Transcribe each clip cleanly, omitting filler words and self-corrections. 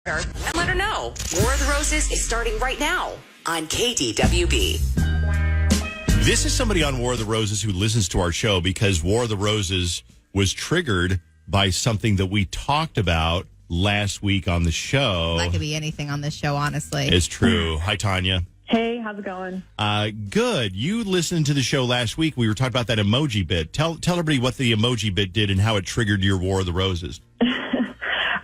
and let her know. War of the Roses is starting right now on KDWB. This is somebody on War of the Roses who listens to our show because War of the Roses was triggered by something that we talked about last week on the show. That could be anything on this show, honestly. It's true. Hi, Tonya. Hey, how's it going? Good. You listened to the show last week. We were talking about that emoji bit. Tell everybody what the emoji bit did and how it triggered your War of the Roses.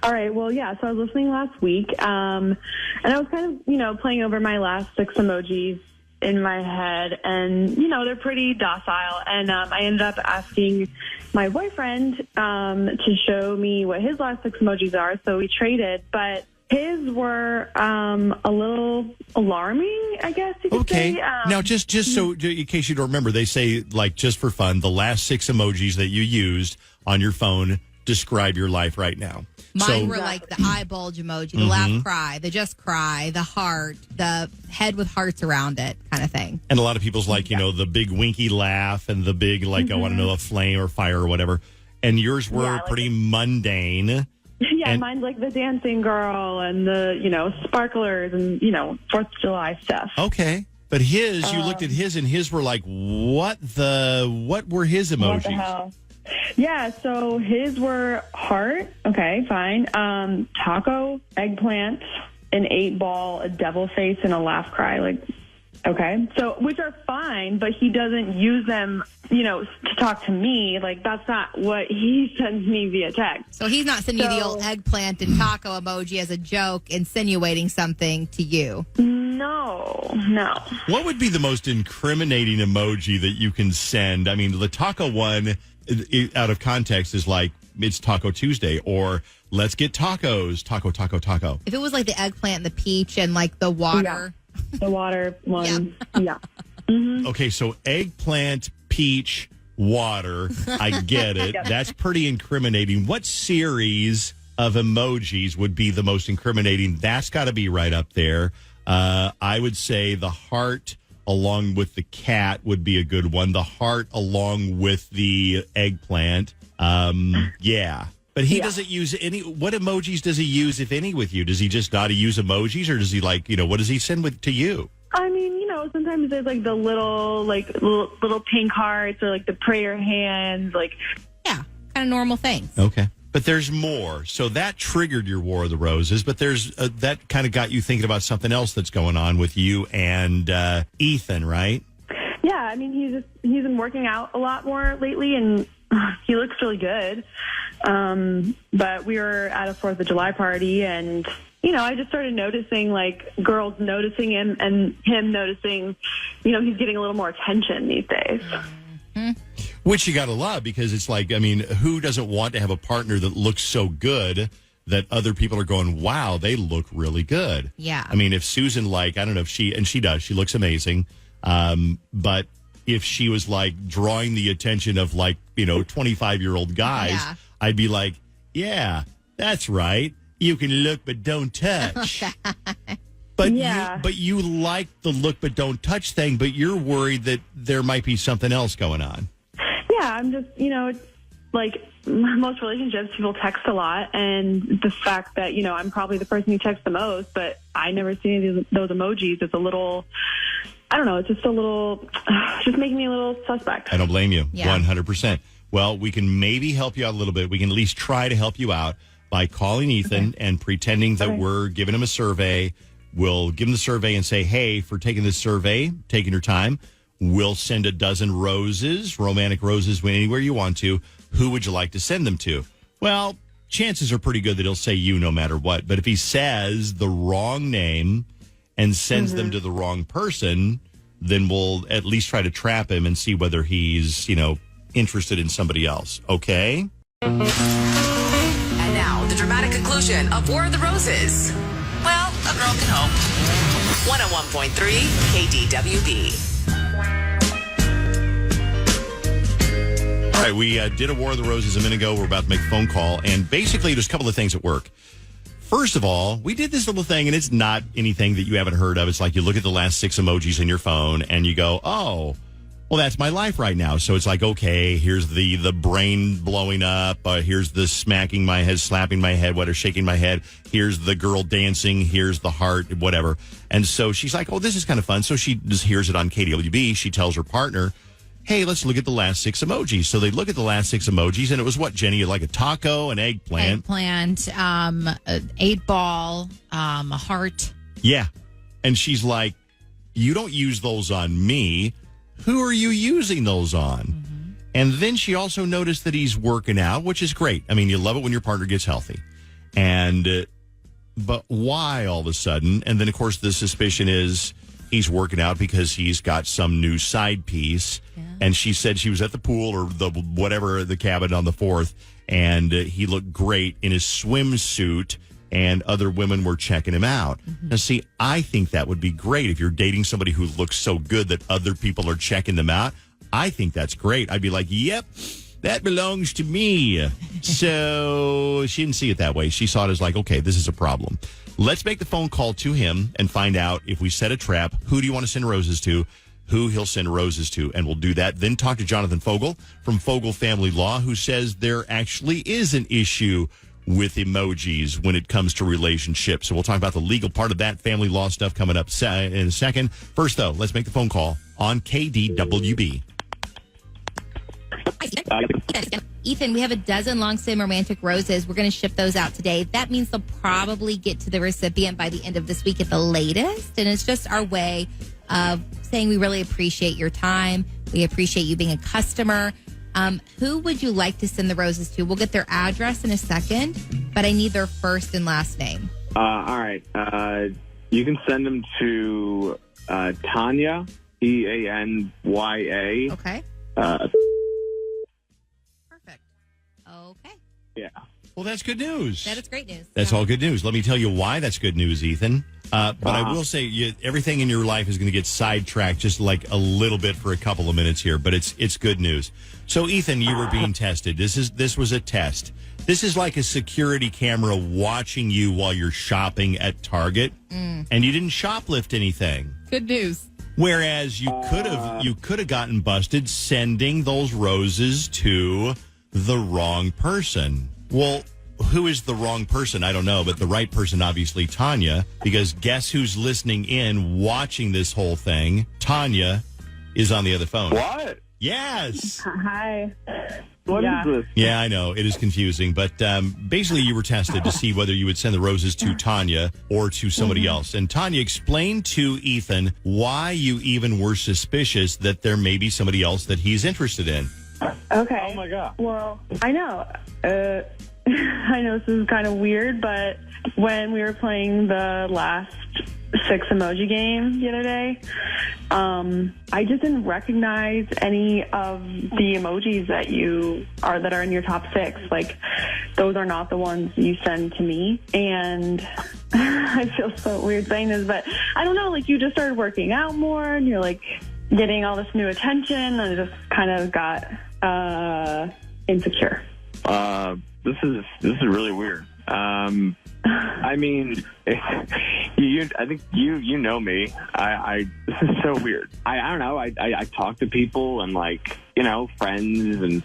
All right. Well, yeah. So I was listening last week, and I was kind of, playing over my last 6 emojis in my head, and they're pretty docile. And I ended up asking my boyfriend to show me what his last 6 emojis are. So we traded, but his were a little alarming, I guess you could say. Now, just so in case you don't remember, they say, like, just for fun, the last 6 emojis that you used on your phone describe your life right now. Mine were like the eye bulge emoji, the laugh cry, the just cry, the heart, the head with hearts around it kind of thing. And a lot of people's like, the big winky laugh and the big, like, I want to know, a flame or fire or whatever. And yours were pretty mundane. Yeah, and mine's like the dancing girl and the, sparklers and, 4th of July stuff. Okay. But his, you looked at his and his were like, what were his emojis? What the hell? Yeah, so his were heart. Okay, fine. Taco, eggplant, an 8-ball, a devil face, and a laugh cry. Like, okay. So, which are fine, but he doesn't use them, to talk to me. Like, that's not what he sends me via text. So he's not sending you the old eggplant and taco emoji as a joke, insinuating something to you. No. What would be the most incriminating emoji that you can send? I mean, the taco one, out of context, is like, it's Taco Tuesday, or let's get tacos, taco. If it was like the eggplant and the peach and like the water. Yeah. The water one. Yeah. Mm-hmm. Okay, so eggplant, peach, water. I get it. Yep. That's pretty incriminating. What series of emojis would be the most incriminating? That's got to be right up there. I would say the heart along with the cat would be a good one. The heart along with the eggplant. Yeah. But he doesn't use any. What emojis does he use, if any, with you? Does he just not use emojis, or does he what does he send to you? I mean, sometimes there's like the little pink hearts or like the prayer hands, like. Yeah, kind of normal things. Okay. But there's more. So that triggered your War of the Roses, but there's that kind of got you thinking about something else that's going on with you and Ethan, right? Yeah, I mean, he's been working out a lot more lately, and he looks really good. But we were at a 4th of July party, and, I just started noticing, like, girls noticing him and him noticing, he's getting a little more attention these days. Mm-hmm. Which you got to love, because it's like, I mean, who doesn't want to have a partner that looks so good that other people are going, wow, they look really good. Yeah. I mean, if Susan, I don't know if she does, she looks amazing. But if she was like drawing the attention of 25-year-old guys, I'd be like, yeah, that's right. You can look, but don't touch. But you like the look but don't touch thing, but you're worried that there might be something else going on. Yeah, I'm just, it's like most relationships, people text a lot, and the fact that, I'm probably the person who texts the most, but I never see any of those emojis. It's a little, I don't know, it's just a little, just making me a little suspect. I don't blame you, 100%. Well, we can maybe help you out a little bit. We can at least try to help you out by calling Ethan and pretending that we're giving him a survey. We'll give him the survey and say, hey, for taking this survey, taking your time, we'll send a dozen roses, romantic roses, anywhere you want to. Who would you like to send them to? Well, chances are pretty good that he'll say you no matter what. But if he says the wrong name and sends them to the wrong person, then we'll at least try to trap him and see whether he's, interested in somebody else. Okay? And now, the dramatic conclusion of War of the Roses. Well, a girl can hope. 101.3 KDWB. All right, we did a War of the Roses a minute ago. We're about to make a phone call. And basically, there's a couple of things at work. First of all, we did this little thing, and it's not anything that you haven't heard of. It's like you look at the last 6 emojis in your phone, and you go, oh, well, that's my life right now. So it's like, okay, here's the brain blowing up. Here's the smacking my head, slapping my head, whatever, shaking my head. Here's the girl dancing. Here's the heart, whatever. And so she's like, oh, this is kind of fun. So she just hears it on KDWB. She tells her partner, hey, let's look at the last 6 emojis. So they look at the last 6 emojis, and it was what, Jenny? Like a taco, an eggplant. Eggplant, an 8-ball, a heart. Yeah. And she's like, you don't use those on me. Who are you using those on? Mm-hmm. And then she also noticed that he's working out, which is great. I mean, you love it when your partner gets healthy. And, but why all of a sudden? And then, of course, the suspicion is he's working out because he's got some new side piece. Yeah. And she said she was at the pool or the cabin on the 4th, and he looked great in his swimsuit. And other women were checking him out. Mm-hmm. Now, see, I think that would be great if you're dating somebody who looks so good that other people are checking them out. I think that's great. I'd be like, yep, that belongs to me. So she didn't see it that way. She saw it as like, okay, this is a problem. Let's make the phone call to him and find out if we set a trap. Who do you want to send roses to? Who he'll send roses to, and we'll do that. Then talk to Jonathan Fogel from Fogel Family Law, who says there actually is an issue with emojis when it comes to relationships. So we'll talk about the legal part of that family law stuff coming up in a second. First, though, let's make the phone call on KDWB. Ethan, we have a dozen long-stem romantic roses. We're going to ship those out today. That means they'll probably get to the recipient by the end of this week at the latest. And it's just our way of saying we really appreciate your time. We appreciate you being a customer. Who would you like to send the roses to? We'll get their address in a second, but I need their first and last name. All right. You can send them to Tonya, Tanya. Okay. Perfect. Okay. Yeah. Well, that's good news. That is great news. That's all good news. Let me tell you why that's good news, Ethan. But I will say everything in your life is going to get sidetracked just like a little bit for a couple of minutes here, but it's good news. So, Ethan, you were being tested. This was a test. This is like a security camera watching you while you're shopping at Target, and you didn't shoplift anything. Good news. Whereas you could have gotten busted sending those roses to the wrong person. Well, who is the wrong person? I don't know, but the right person, obviously, Tonya, because guess who's listening in, watching this whole thing? Tonya is on the other phone. What? Yes. Hi. What is this? Yeah, I know. It is confusing. But basically, you were tested to see whether you would send the roses to Tonya or to somebody else. And Tonya, explain to Ethan why you even were suspicious that there may be somebody else that he's interested in. Okay. Oh, my God. Well, I know. I know this is kind of weird, but when we were playing the last 6 emoji game the other day, I just didn't recognize any of the emojis that are in your top 6. Like, those are not the ones you send to me. And I feel so weird saying this, but I don't know, like, you just started working out more and you're like getting all this new attention, and I just kind of got insecure. This is really weird. I mean, I think you know me. This is so weird. I don't know. I talk to people and, like, friends, and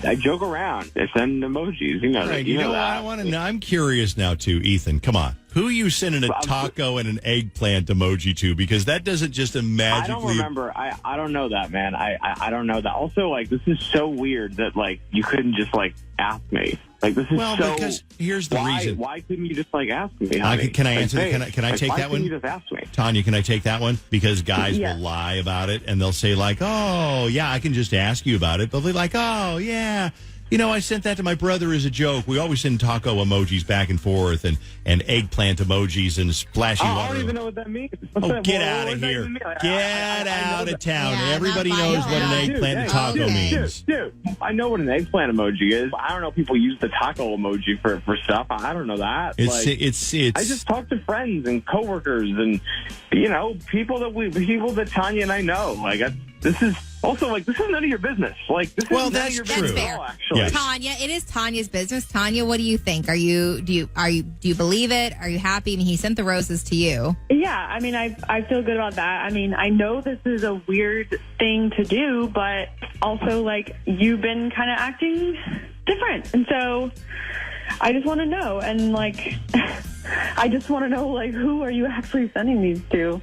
I joke around. I send emojis. Right. You know what I want to know? I'm curious now too, Ethan. Come on. Who are you sending a taco and an eggplant emoji to? Because that doesn't just magically... I don't remember. I don't know that, man. I don't know that. Also, like, this is so weird that, like, you couldn't just, like, ask me. Like, this is because here's the reason. Why couldn't you just, like, ask me? Honey? Can I answer? Hey, can I take that one? Why couldn't you just ask me? Tonya, can I take that one? Because guys will lie about it, and they'll say, like, oh, yeah, I can just ask you about it. But they're like, oh, yeah, I sent that to my brother as a joke. We always send taco emojis back and forth and eggplant emojis and splashy water. I don't even know what that means. Get out of here. Get out of town. Yeah, Everybody knows what an eggplant and taco means. Dude, I know what an eggplant emoji is. I don't know if people use the taco emoji for stuff. I don't know that. It's I just talk to friends and coworkers and, people that Tonya and I know. Like, this is also like, this is none of your business. Like, this Well, is none that's of your true. business That's at all, fair. actually. Yes. Tonya, it is Tanya's business. Tanya, what do you think? Do you believe it? Are you happy? I mean, he sent the roses to you. Yeah, I mean, I feel good about that. I mean, I know this is a weird thing to do, but also, like, you've been kind of acting different. And so I just want to know. And, like, I just want to know, like, who are you actually sending these to?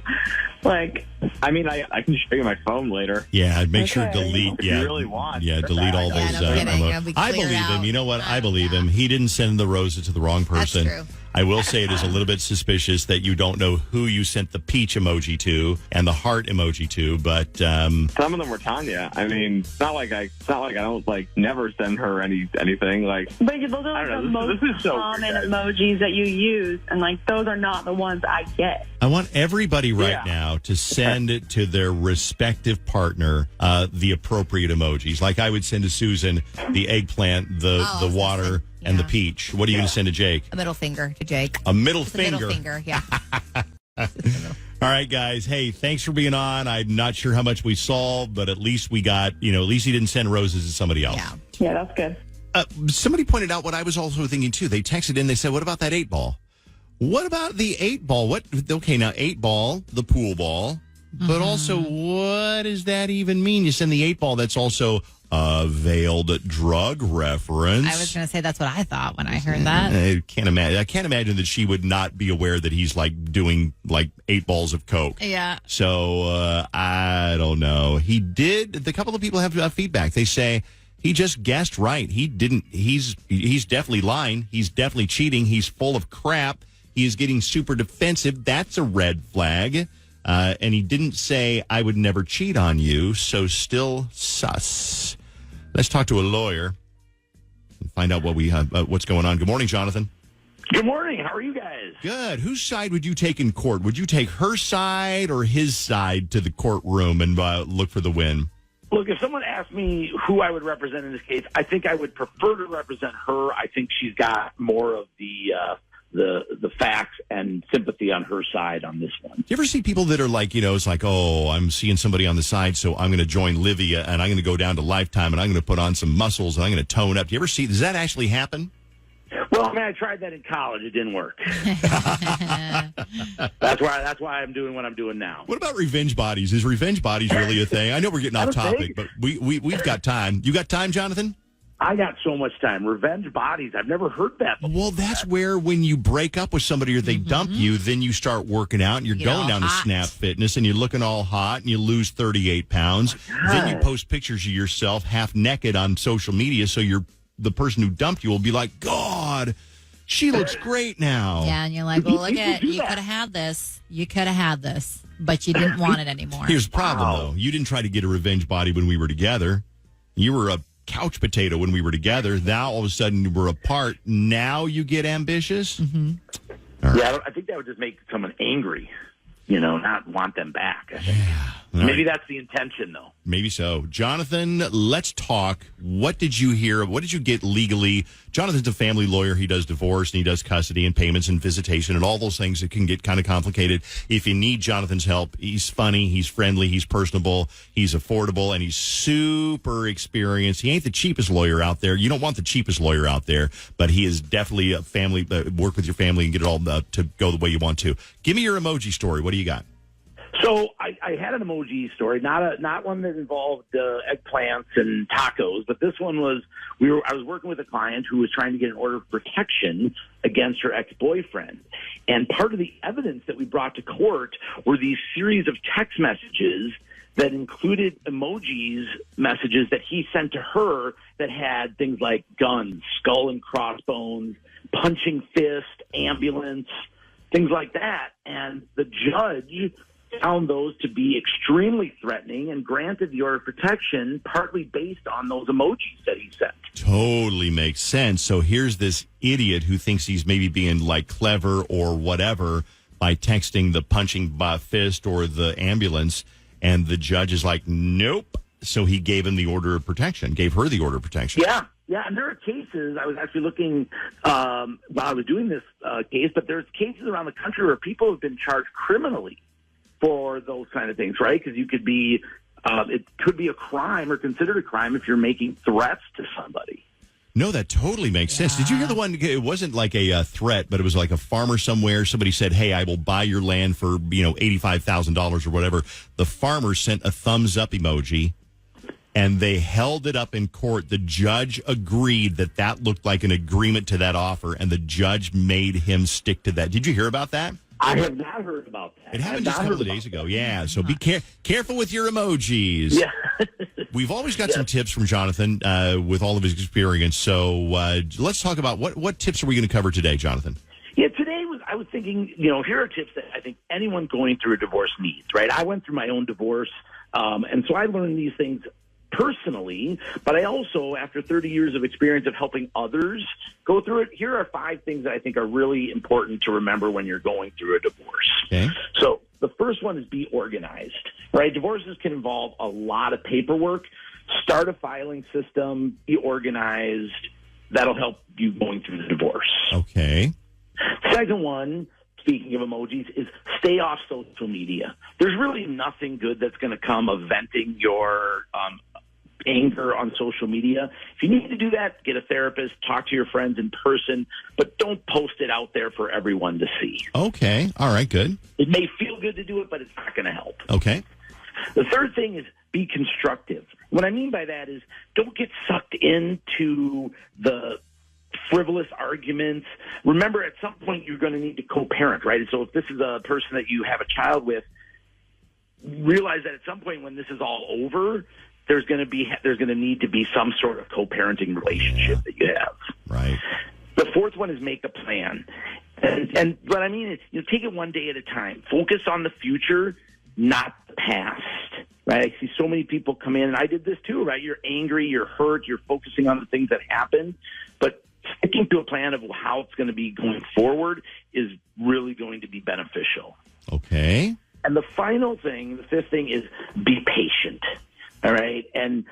Like, I mean, I can show you my phone later. Yeah, make sure Okay. delete. If Yeah, you really want. Yeah, delete all Yeah, those. no kidding. emo- It'll be I cleared believe him. out. You know what? I believe Yeah. him. He didn't send the roses to the wrong person. That's true. I will say it is a little bit suspicious that you don't know who you sent the peach emoji to and the heart emoji to, but Some of them were Tonya. I mean, it's not like I don't like never send her anything. Like, but those are I like don't the know. most This is so common weird, emojis that you use, and like those are not the ones I get. I want everybody right Yeah. now to send it to their respective partner the appropriate emojis. Like I would send to Susan the eggplant, the I was gonna water, say, and the yeah. peach. What are you going to send to Jake? A middle finger to Jake. A middle It's a finger. middle finger, yeah. All right, guys. Hey, thanks for being on. I'm not sure how much we solved, but at least we got, at least he didn't send roses to somebody else. Yeah. Yeah, that's good. Somebody pointed out what I was also thinking, too. They texted in, they said, what about that 8-ball? What about the 8-ball? Okay, now 8-ball, the pool ball, but also what does that even mean? You send the 8-ball, that's also a veiled drug reference. I was going to say that's what I thought when I heard that. I can't imagine that she would not be aware that he's like doing like 8 balls of coke. Yeah. So I don't know. The couple of people have feedback. They say he just guessed right. He didn't. He's definitely lying. He's definitely cheating. He's full of crap. He is getting super defensive. That's a red flag. And he didn't say I would never cheat on you. So still sus. Let's talk to a lawyer and find out what's going on. Good morning, Jonathan. Good morning. How are you guys? Good. Whose side would you take in court? Would you take her side or his side to the courtroom and look for the win? Look, if someone asked me who I would represent in this case, I think I would prefer to represent her. I think she's got more of the facts and sympathy on her side on this one. Do you ever see people that are like, it's like, oh, I'm seeing somebody on the side, so I'm going to join Livia and I'm going to go down to Lifetime and I'm going to put on some muscles and I'm going to tone up. Do you ever does that actually happen? Well, I mean, I tried that in college. It didn't work. That's why I'm doing what I'm doing now. What about revenge bodies? Is revenge bodies really a thing? I know we're getting off topic, but we've got time. You got time, Jonathan? I got so much time. Revenge bodies. I've never heard that before. Well, that's where when you break up with somebody or they dump you, then you start working out and you're Get going all down to hot. Snap Fitness and you're looking all hot and you lose 38 pounds. Then you post pictures of yourself half naked on social media, so the person who dumped you will be like, God, she looks great now. Yeah, and you're like, well, look at you could have had this. You could have had this, but you didn't want it anymore. Here's the problem, though. You didn't try to get a revenge body when we were together. You were a couch potato when we were together. Now, all of a sudden, we're apart. Now you get ambitious? Mm-hmm. Yeah, I think that would just make someone angry, not want them back. I think. Maybe that's the intention, though. Maybe so. Jonathan, let's talk. What did you hear? What did you get legally? Jonathan's a family lawyer. He does divorce and he does custody and payments and visitation and all those things that can get kind of complicated. If you need Jonathan's help, he's funny, he's friendly, he's personable, he's affordable, and he's super experienced. He ain't the cheapest lawyer out there. You don't want the cheapest lawyer out there, but he is definitely a family, work with your family and get it all to go the way you want to. Give me your emoji story. What do you got? So I had an emoji story, not one that involved eggplants and tacos, but this one was I was working with a client who was trying to get an order of protection against her ex-boyfriend, and part of the evidence that we brought to court were these series of text messages that included emojis messages that he sent to her that had things like guns, skull and crossbones, punching fist, ambulance, things like that, and the judge found those to be extremely threatening and granted the order of protection partly based on those emojis that he sent. Totally makes sense. So here's this idiot who thinks he's maybe being like clever or whatever by texting the punching fist or the ambulance, and the judge is like, nope. So he gave him the order of protection, gave her the order of protection. Yeah, and there are cases, I was actually looking while I was doing this case, but there's cases around the country where people have been charged criminally for those kind of things, right? Because you could be it could be a crime or considered a crime if you're making threats to somebody. No, that totally makes sense. Did you hear the one? It wasn't like a threat, but it was like a farmer somewhere. Somebody said, "Hey, I will buy your land for $85,000 or whatever." The farmer sent a thumbs up emoji, and they held it up in court. The judge agreed that looked like an agreement to that offer, and the judge made him stick to that. Did you hear about that? I have not heard about that. It happened just a couple of days ago. Yeah, so be careful with your emojis. Yeah. We've always got some tips from Jonathan with all of his experience. So let's talk about what tips are we going to cover today, Jonathan? Yeah, today I was thinking, here are tips that I think anyone going through a divorce needs, right? I went through my own divorce, and so I learned these things personally, but I also, after 30 years of experience of helping others go through it, here are 5 things that I think are really important to remember when you're going through a divorce. Okay. So the first one is be organized, right? Divorces can involve a lot of paperwork. Start a filing system, be organized. That'll help you going through the divorce. Okay. Second one, speaking of emojis, is stay off social media. There's really nothing good that's going to come of venting your anger on social media. If you need to do that, get a therapist, talk to your friends in person, but don't post it out there for everyone to see. Okay. All right, good. It may feel good to do it, but it's not going to help. Okay. The third thing is be constructive. What I mean by that is don't get sucked into the frivolous arguments. Remember, at some point, you're going to need to co-parent, right? So if this is a person that you have a child with, realize that at some point when this is all over, there's going to need to be some sort of co-parenting relationship that you have. Right. The fourth one is make a plan. And what I mean is, take it one day at a time. Focus on the future, not the past. Right? I see so many people come in, and I did this too, right? You're angry, you're hurt, you're focusing on the things that happened, but sticking to a plan of how it's going to be going forward is really going to be beneficial. Okay. And the final thing, the fifth thing, is be patient. All right? And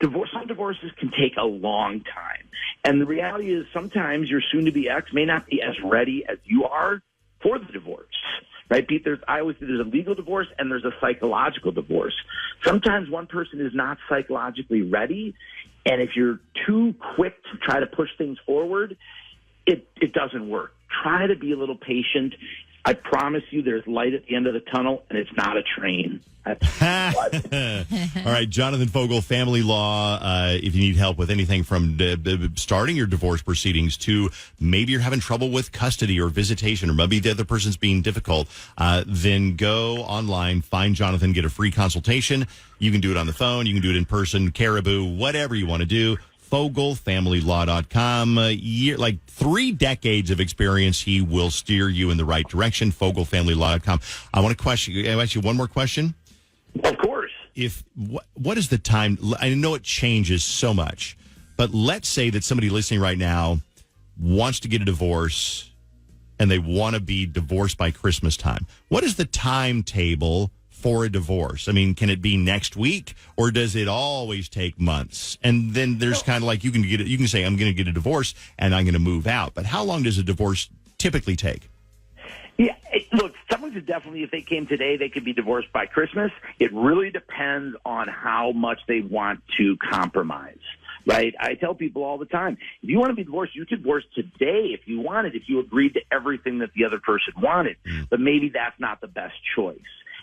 some divorces can take a long time. And the reality is sometimes your soon-to-be ex may not be as ready as you are for the divorce. Right, Pete? I always say there's a legal divorce and there's a psychological divorce. Sometimes one person is not psychologically ready, and if you're too quick to try to push things forward, it doesn't work. Try to be a little patient. I promise you there's light at the end of the tunnel, and it's not a train. All right, Jonathan Fogel, Family Law. If you need help with anything from starting your divorce proceedings to maybe you're having trouble with custody or visitation, or maybe the other person's being difficult, then go online, find Jonathan, get a free consultation. You can do it on the phone. You can do it in person, Caribou, whatever you want to do. FogelFamilyLaw.com. Like 3 decades of experience. He will steer you in the right direction. FogelFamilyLaw.com. I want to ask you one more question. Of course. What is the time? I know it changes so much, but let's say that somebody listening right now wants to get a divorce and they want to be divorced by Christmas time. What is the timetable for a divorce? I mean, can it be next week, or does it always take months? And then there's kind of like you can say, I'm going to get a divorce and I'm going to move out. But how long does a divorce typically take? Yeah, look, someone could definitely, if they came today, they could be divorced by Christmas. It really depends on how much they want to compromise, right? I tell people all the time, if you want to be divorced, you could divorce today if you wanted, if you agreed to everything that the other person wanted. But maybe that's not the best choice.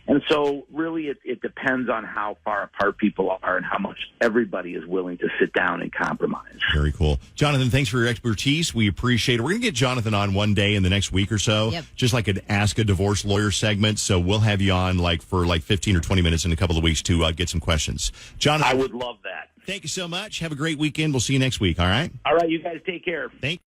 And so really it depends on how far apart people are and how much everybody is willing to sit down and compromise. Very cool. Jonathan, thanks for your expertise. We appreciate it. We're going to get Jonathan on one day in the next week or so, just like an Ask a Divorce Lawyer segment. So we'll have you on for 15 or 20 minutes in a couple of weeks to get some questions. Jonathan, I would love that. Thank you so much. Have a great weekend. We'll see you next week, all right? All right, you guys take care. Thank